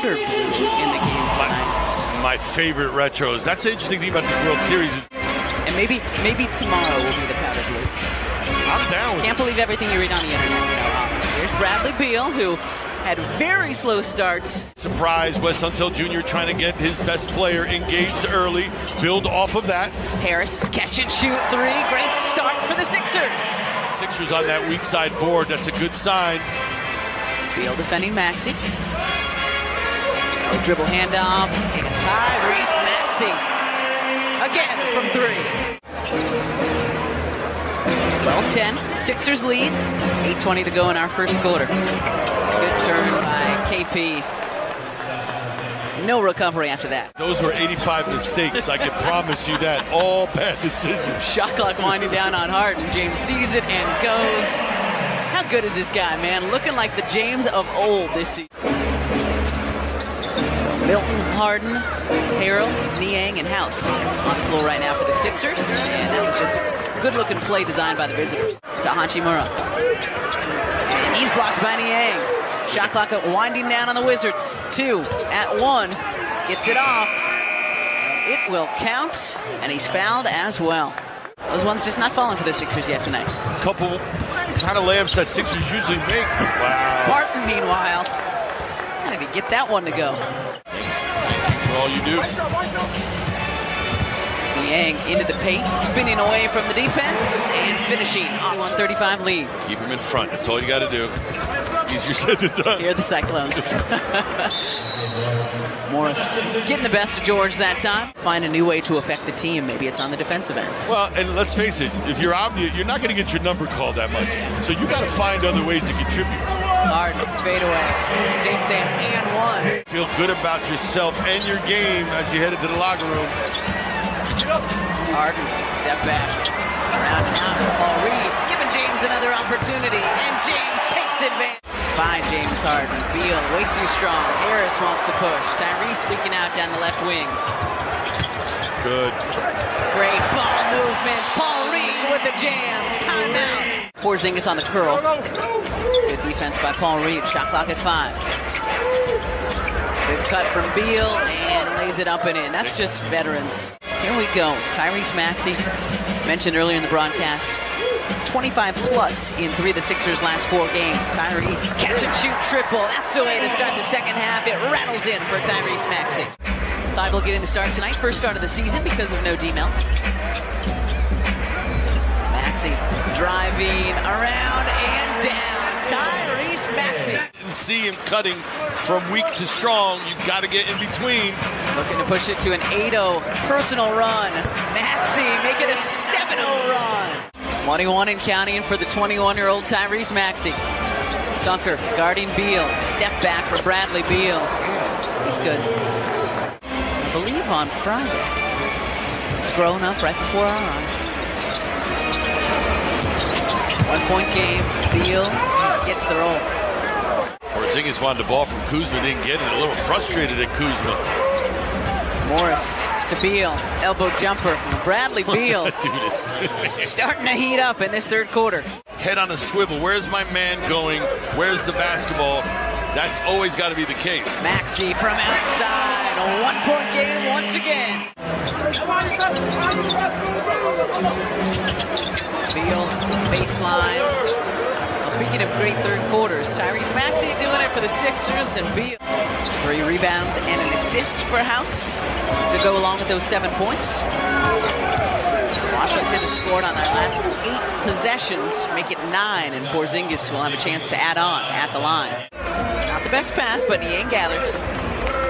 powder blue in the game tonight. My favorite retros. That's the interesting thing about this World Series. And maybe tomorrow will be the powder blues. I'm down with Can't believe everything you read on the internet. Here's Bradley Beal, who had very slow starts. Surprise, Wes Unseld Jr. trying to get his best player engaged early, build off of that. Harris, catch and shoot three. Great start for the Sixers. Sixers on that weak side board. That's a good sign. Beal defending Maxey. Dribble handoff. And Tyrese Maxey. Again from three. 12-10. Sixers lead. 8:20 to go in our first quarter. Good turn by KP. No recovery after that. Those were 85 mistakes. I can promise you that. All bad decisions. Shot clock winding down on Harden. James sees it and goes. How good is this guy, man? Looking like the James of old this season. So Milton, Harden, Harrell, Niang, and House on the floor right now for the Sixers. And that was just a good-looking play designed by the visitors. To Hachimura. And he's blocked by Niang. Shot clock winding down on the Wizards. 2 at 1. Gets it off. It will count. And he's fouled as well. Those ones just not falling for the Sixers yet tonight. Couple kind of layups that Sixers usually make. Wow. Martin, meanwhile, how did he get that one to go? For all you do. Niang into the paint, spinning away from the defense, and finishing on 135 lead. Keep him in front. That's all you got to do. Easier said than done. Here are the Cyclones. Morris getting the best of George that time. Find a new way to affect the team. Maybe it's on the defensive end. Well, and let's face it, if you're obvious, you're not going to get your number called that much. So you got to find other ways to contribute. Harden, fade away. James Sam, and one. Feel good about yourself and your game as you head into the locker room. Harden, step back. Around town, Paul Reed giving James another opportunity, and James takes advantage. By James Harden. Beal way too strong. Harris wants to push. Tyrese leaking out down the left wing. Good. Great ball movement. Paul Reed with the jam. Timeout. Porzingis on the curl. Good defense by Paul Reed. Shot clock at 5. Good cut from Beal and lays it up and in. That's just veterans. Here we go. Tyrese Maxey, mentioned earlier in the broadcast. 25 plus in 3 of the Sixers' last 4 games. Tyrese, catch and shoot triple. That's the way to start the second half. It rattles in for Tyrese Maxey. Thibault getting the start tonight. First start of the season because of no D-Mel. Maxey driving around and down. Tyrese Maxey. See him cutting from weak to strong. You've got to get in between. Looking to push it to an 8-0 personal run. Maxey making a 7-0 run. 21 and counting for the 21-year-old Tyrese Maxey. Tucker guarding Beal. Step back for Bradley Beal. He's good. I believe on Friday. Grown up right before our eyes. 1-point game. Beal gets the roll. Porzingis wanted the ball from Kuzma, didn't get it. A little frustrated at Kuzma. Morris to Beal, elbow jumper. Bradley Beal starting to heat up in this third quarter. Head on a swivel. Where's my man going? Where's the basketball? That's always got to be the case. Maxey from outside. A 1-point game once again. Beal, baseline. Speaking of great third quarters, Tyrese Maxey doing it for the Sixers, and Beal 3 rebounds and an assist for House to go along with those 7 points. Washington has scored on their last 8 possessions, make it 9, and Porzingis will have a chance to add on at the line. Not the best pass, but Niang gathers.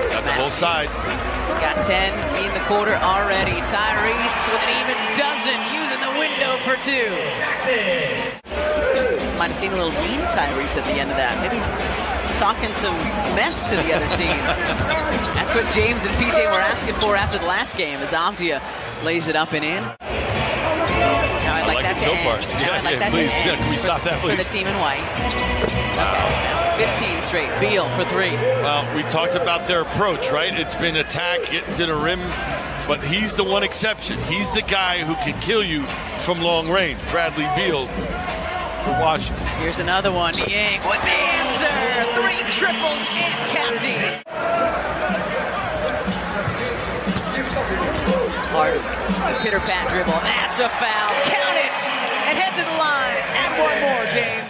Got the whole side. He's got 10 in the quarter already. Tyrese with an even dozen, using the window for 2. Might have seen a little mean Tyrese at the end of that. Maybe talking some mess to the other team. That's what James and PJ were asking for after the last game, as Avdia lays it up and in. Now I'd like that to so end. far. Now I'd like that please, to end. can we stop that, please? For the team in white. Wow. Okay, 15 straight. Beal for 3. Well, we talked about their approach, right? It's been attack, getting to the rim, but he's the one exception. He's the guy who can kill you from long range. Bradley Beal for Washington. Here's another one. Niang with the answer. 3 triples and counting. pitter-pat dribble. That's a foul. Count it! And head to the line. And one more, James.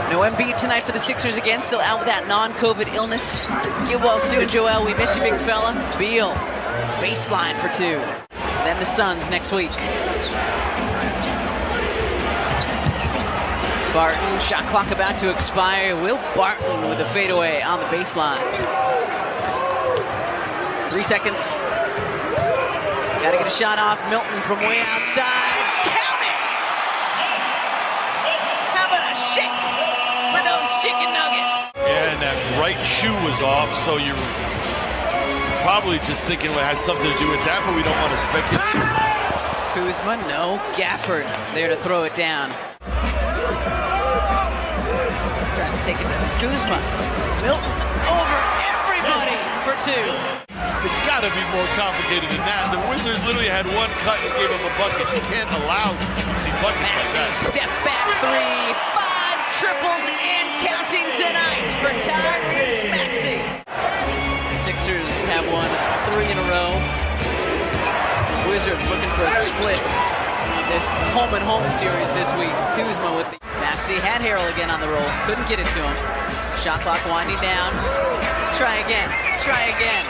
No Embiid tonight for the Sixers again. Still out with that non-COVID illness. Get well soon, Joel. We miss you, big fella. Beal, baseline for two. Then the Suns next week. Barton, shot clock about to expire. Will Barton with a fadeaway on the baseline. 3 seconds. Gotta get a shot off. Milton from way outside. Count it! How about a shake for those chicken nuggets? Yeah, and that right shoe was off, so you're probably just thinking it has something to do with that, but we don't want to speculate. Kuzma, no. Gafford there to throw it down. Trying to take it to Kuzma. Milton over everybody for two. It's got to be more complicated than that. The Wizards literally had one cut and gave him a bucket. You can't allow to see buckets like that. Step back three. 5 triples and counting tonight for Tyrese Maxey. Sixers have won 3 in a row. Wizards looking for a split of this home-and-home series this week. Kuzma with the Maxey had Harrell again on the roll. Couldn't get it to him. Shot clock winding down. Try again. Try again.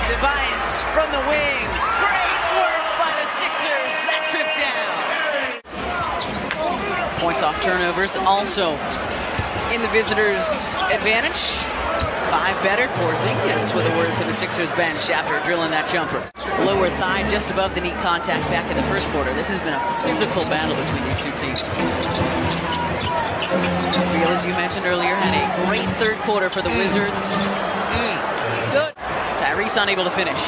Tobias from the wing. Great work by the Sixers. That trip down. Points off turnovers also in the visitors' advantage. 5 better. Porzingis with a word for the Sixers bench after drilling that jumper. Lower thigh just above the knee contact back in the first quarter. This has been a physical battle between these two teams. Beal, as you mentioned earlier, had a great third quarter for the Wizards. He's good. Tyrese unable to finish.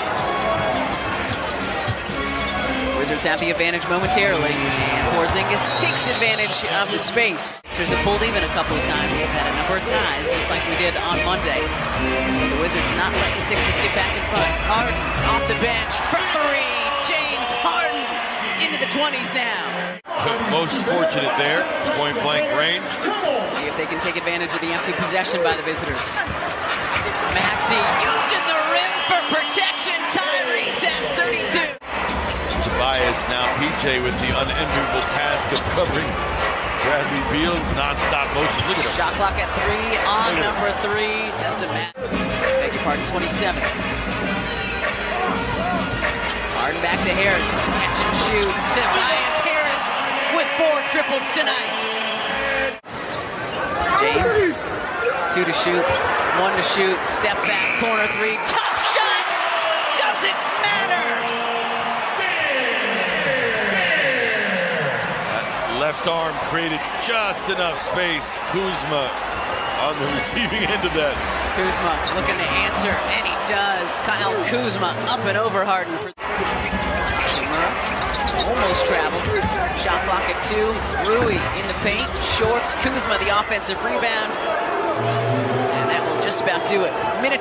Wizards have the advantage momentarily, and Porzingis takes advantage of the space. Sixers have pulled even a couple of times. They've had a number of ties, just like we did on Monday. The Wizards not letting the Sixers get back in front. Harden off the bench for 3. James Harden into the 20s now. Most fortunate there, point-blank range. See if they can take advantage of the empty possession by the visitors. Maxey using the rim for protection. Tyrese has 32. Tobias, now PJ with the unenviable task of covering Bradley Beal. Non-stop motion. Look at him. Shot clock at 3 on number 3. Doesn't matter. Beg your pardon, 27. Harden back to Harris. Catch and shoot. Tobias Harris with 4 triples tonight. James, 2 to shoot, 1 to shoot. Step back, corner 3. Tough shot! Doesn't matter! Left arm created just enough space. Kuzma on the receiving end of that. Kuzma looking to answer, and he does. Kyle Kuzma up and over Harden. Almost traveled. Shot clock at 2. Rui in the paint. Shorts. Kuzma the offensive rebounds. And that will just about do it. Minute